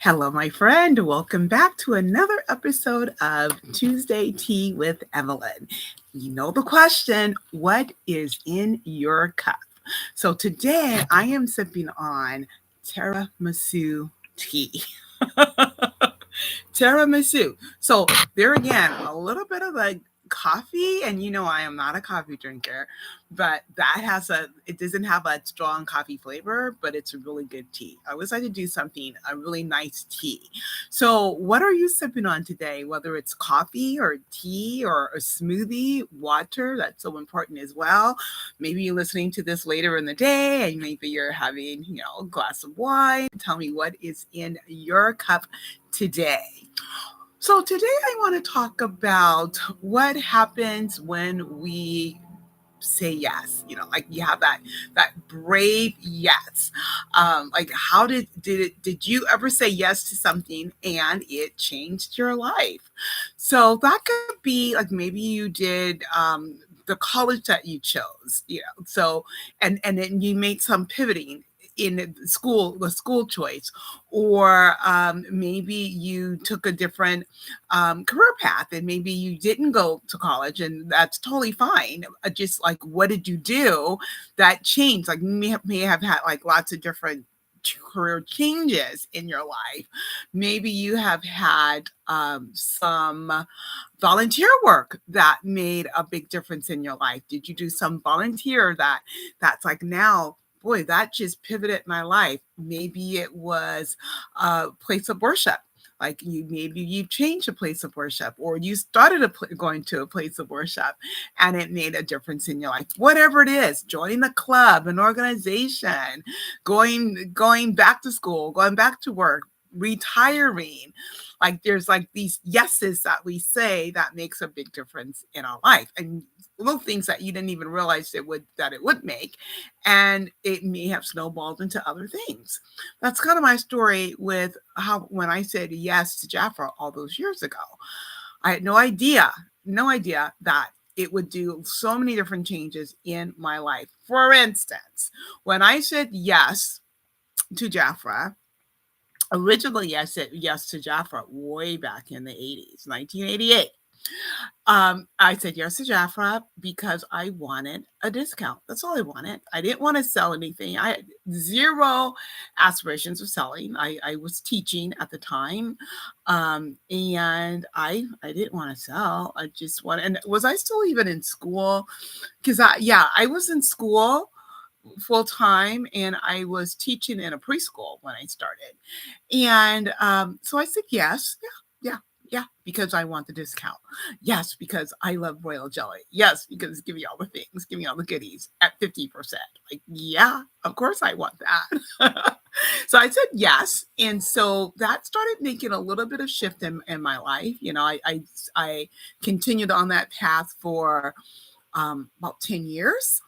Hello, my friend. Welcome back to another episode of Tuesday Tea with Evelyn. You know the question, what is in your cup? So today I am sipping on tiramisu tea. Tiramisu. So there again, a little bit of like coffee, and I am not a coffee drinker, but it doesn't have a strong coffee flavor, but it's a really good tea. I always like to do something, a really nice tea. So what are you sipping on today? Whether it's coffee or tea or a smoothie, water, that's so important as well. Maybe you're listening to this later in the day and maybe you're having, a glass of wine. Tell me what is in your cup today. So today I want to talk about what happens when we say yes. Like you have that brave yes. Like how did you ever say yes to something and it changed your life? So that could be like maybe you did the college that you chose, so and then you made some pivoting in the school choice, or maybe you took a different career path and maybe you didn't go to college, and that's totally fine. Just like, what did you do that changed? Like, you may have had like lots of different career changes in your life. Maybe you have had some volunteer work that made a big difference in your life. Did you do some volunteer that's like, now, boy, that just pivoted my life? Maybe it was a place of worship. Like, maybe you've changed a place of worship, or you started going to a place of worship and it made a difference in your life. Whatever it is, joining a club, an organization, going back to school, going back to work, retiring. Like, there's like these yeses that we say that makes a big difference in our life, and little things that you didn't even realize it would make, and it may have snowballed into other things. That's kind of my story with how, when I said yes to Jaffa all those years ago, I had no idea that it would do so many different changes in my life. For instance, when I said yes to Jaffa, originally I said yes to Jaffa way back in the 80s, 1988. I said yes to Jafra because I wanted a discount. That's all I wanted. I didn't want to sell anything. I had zero aspirations of selling. I was teaching at the time, and I didn't want to sell. I just wanted. And was I still even in school? Because I was in school full time, and I was teaching in a preschool when I started. And so I said yes. Yeah, yeah, because I want the discount. Yes, because I love royal jelly. Yes, because give me all the things, give me all the goodies at 50%. Like, yeah, of course I want that. So I said yes. And so that started making a little bit of shift in my life. I continued on that path for about 10 years.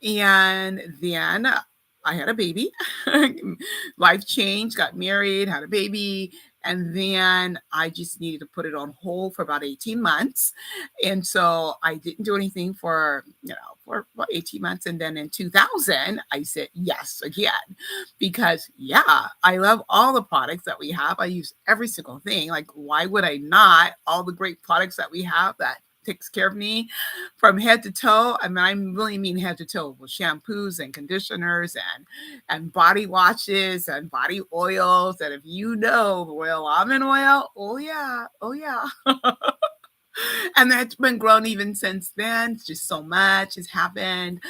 And then I had a baby. Life changed, got married, had a baby. And then I just needed to put it on hold for about 18 months. And so I didn't do anything for about 18 months. And then in 2000, I said yes again, because I love all the products that we have. I use every single thing. Like, why would I not? All the great products that we have that takes care of me from head to toe. I mean, I really mean head to toe, with shampoos and conditioners and body washes and body oils. And if you know royal almond oil, oh yeah, oh yeah. And that's been grown even since then. Just so much has happened.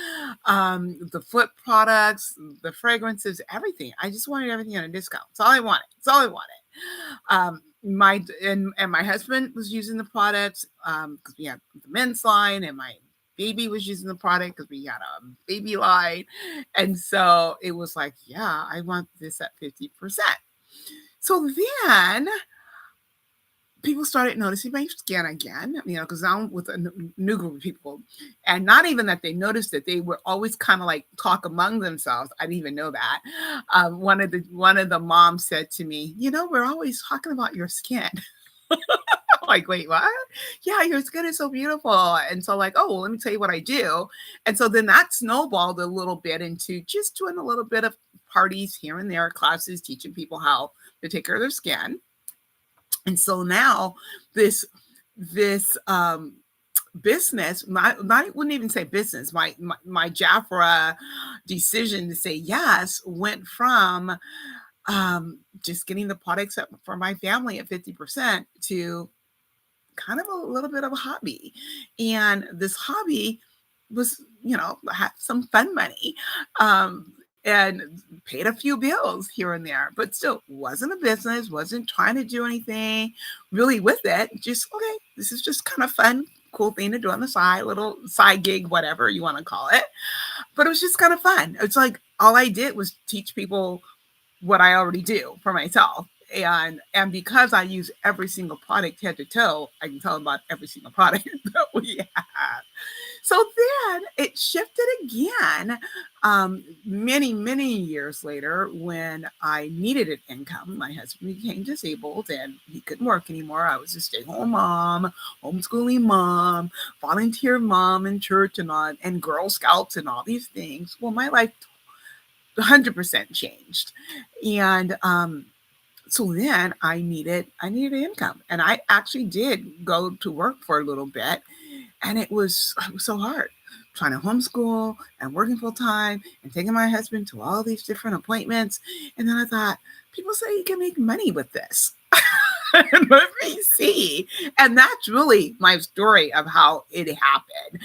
The foot products, the fragrances, everything. I just wanted everything on a discount. That's all I wanted. That's all I wanted. My husband was using the products because we had the men's line, and my baby was using the product because we had a baby line. And so it was like, yeah, I want this at 50%. So then people started noticing my skin again, because I'm with a new group of people. And not even that they noticed it, they were always kind of like talk among themselves. I didn't even know that. One of the moms said to me, we're always talking about your skin. I'm like, wait, what? Yeah, your skin is so beautiful. And so, like, oh, well, let me tell you what I do. And so then that snowballed a little bit into just doing a little bit of parties here and there, classes teaching people how to take care of their skin. And so now this this business, I wouldn't even say business, my Jafra decision to say yes went from just getting the products up for my family at 50% to kind of a little bit of a hobby. And this hobby was, had some fun money, and paid a few bills here and there, but still wasn't a business, wasn't trying to do anything really with it. Just, okay, this is just kind of fun, cool thing to do on the side, little side gig, whatever you want to call it. But it was just kind of fun. It's like all I did was teach people what I already do for myself. And because I use every single product head to toe, I can tell them about every single product that we have. So then it shifted again, many years later, when I needed an income. My husband became disabled and he couldn't work anymore. I was a stay-home mom, homeschooling mom, volunteer mom in church and Girl Scouts and all these things. Well, my life 100% changed. And so then I needed income. And I actually did go to work for a little bit. And it was so hard trying to homeschool and working full time and taking my husband to all these different appointments. And then I thought, people say you can make money with this. Let me see. And that's really my story of how it happened.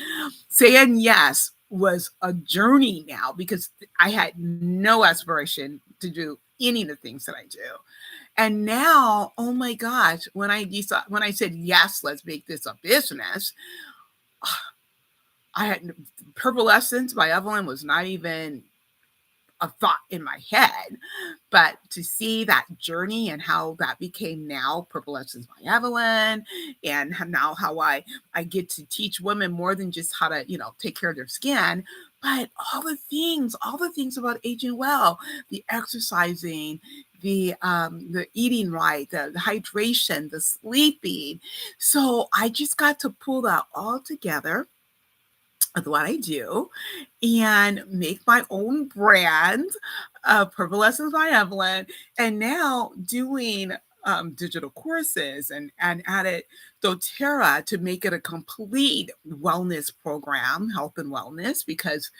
Saying yes was a journey now because I had no aspiration to do any of the things that I do. And now, oh my gosh, when I said yes, let's make this a business, I had Purple Essence by Evelyn was not even a thought in my head, but to see that journey and how that became now Purple Essence by Evelyn, and now how I get to teach women more than just how to take care of their skin, but all the things about aging well, the exercising, the eating right, the hydration, the sleeping. So I just got to pull that all together with what I do and make my own brand of Purple Lessons by Evelyn. And now doing digital courses and added doTERRA to make it a complete wellness program, health and wellness, because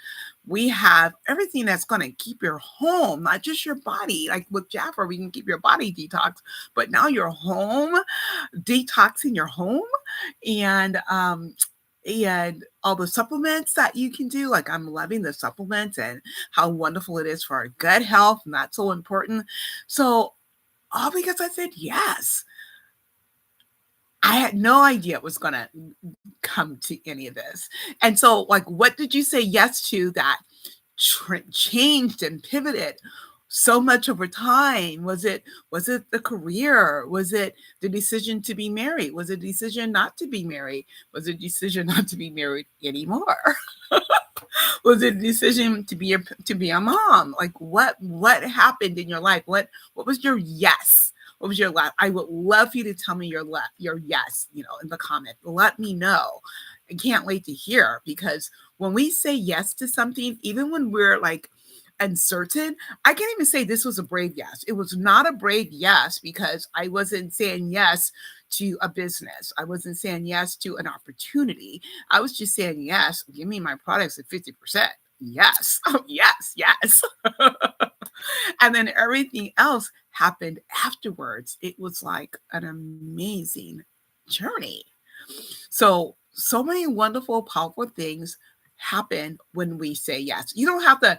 we have everything that's going to keep your home, not just your body. Like with Jaffa, we can keep your body detox, but now your home, detoxing your home, and all the supplements that you can do. Like I'm loving the supplements and how wonderful it is for our gut health, and that's so important. So all because I said yes. I had no idea it was going to come to any of this. And so, like, what did you say yes to that changed and pivoted so much over time? Was it the career? Was it the decision to be married? Was it a decision not to be married? Was it a decision not to be married anymore? Was it a decision to be a mom? Like what happened in your life? What was your yes? What was your life? I would love for you to tell me your yes, in the comment. Let me know. I can't wait to hear, because when we say yes to something, even when we're like uncertain, I can't even say this was a brave yes. It was not a brave yes because I wasn't saying yes to a business. I wasn't saying yes to an opportunity. I was just saying yes, give me my products at 50%. Yes. Oh, yes. And then everything else happened afterwards. It was like an amazing journey. So many wonderful, powerful things happen when we say yes. You don't have to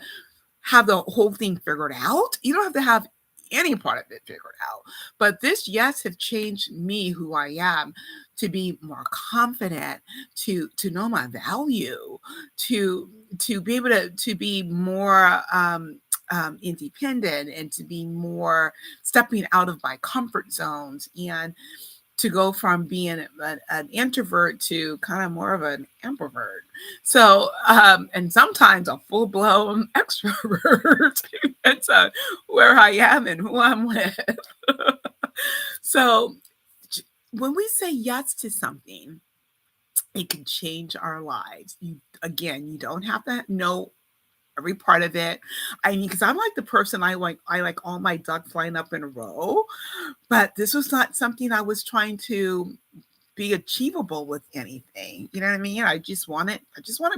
have the whole thing figured out. You don't have to have any part of it figured out. But this yes have changed me, who I am, to be more confident, to know my value, to be able to be more independent, and to be more stepping out of my comfort zones, and to go from being an introvert to kind of more of an ambivert. So, and sometimes a full blown extrovert. Depends on where I am and who I'm with. So, when we say yes to something, it can change our lives. You don't have to know every part of it. I mean, because I'm like the person I like all my ducks lined up in a row, but this was not something I was trying to be achievable with anything. You know what I mean? I just wanted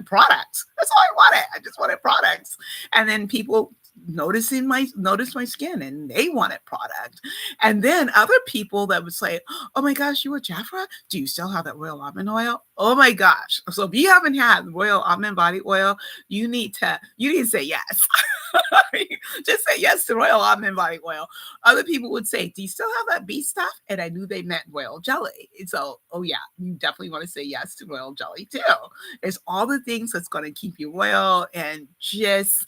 products. That's all I wanted. I just wanted products. And then people noticed my skin and they wanted product. And then other people that would say, "Oh my gosh, you were Jafra? Do you still have that royal almond oil?" Oh my gosh. So if you haven't had royal almond body oil, you need to say yes. Just say yes to royal almond body oil. Other people would say, "Do you still have that bee stuff?" And I knew they meant royal jelly. And so, oh yeah, you definitely want to say yes to royal jelly too. It's all the things that's going to keep you royal and just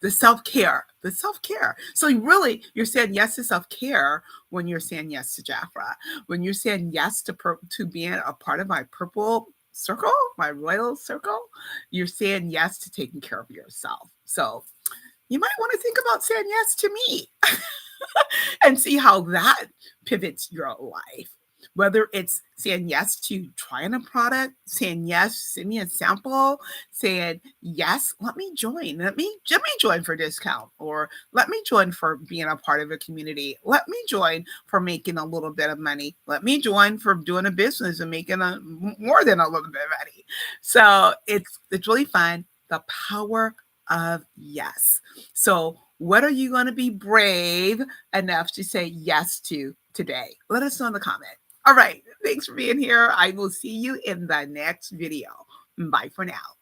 the self-care, the self-care. So you're saying yes to self-care when you're saying yes to Jafra. When you're saying yes to being a part of my purple circle, my royal circle, you're saying yes to taking care of yourself. So you might want to think about saying yes to me and see how that pivots your life. Whether it's saying yes to trying a product, saying yes, send me a sample, saying yes, let me join for discount, or let me join for being a part of a community. Let me join for making a little bit of money. Let me join for doing a business and making more than a little bit of money. So it's really fun. The power of yes. So what are you going to be brave enough to say yes to today? Let us know in the comment. All right. Thanks for being here. I will see you in the next video. Bye for now.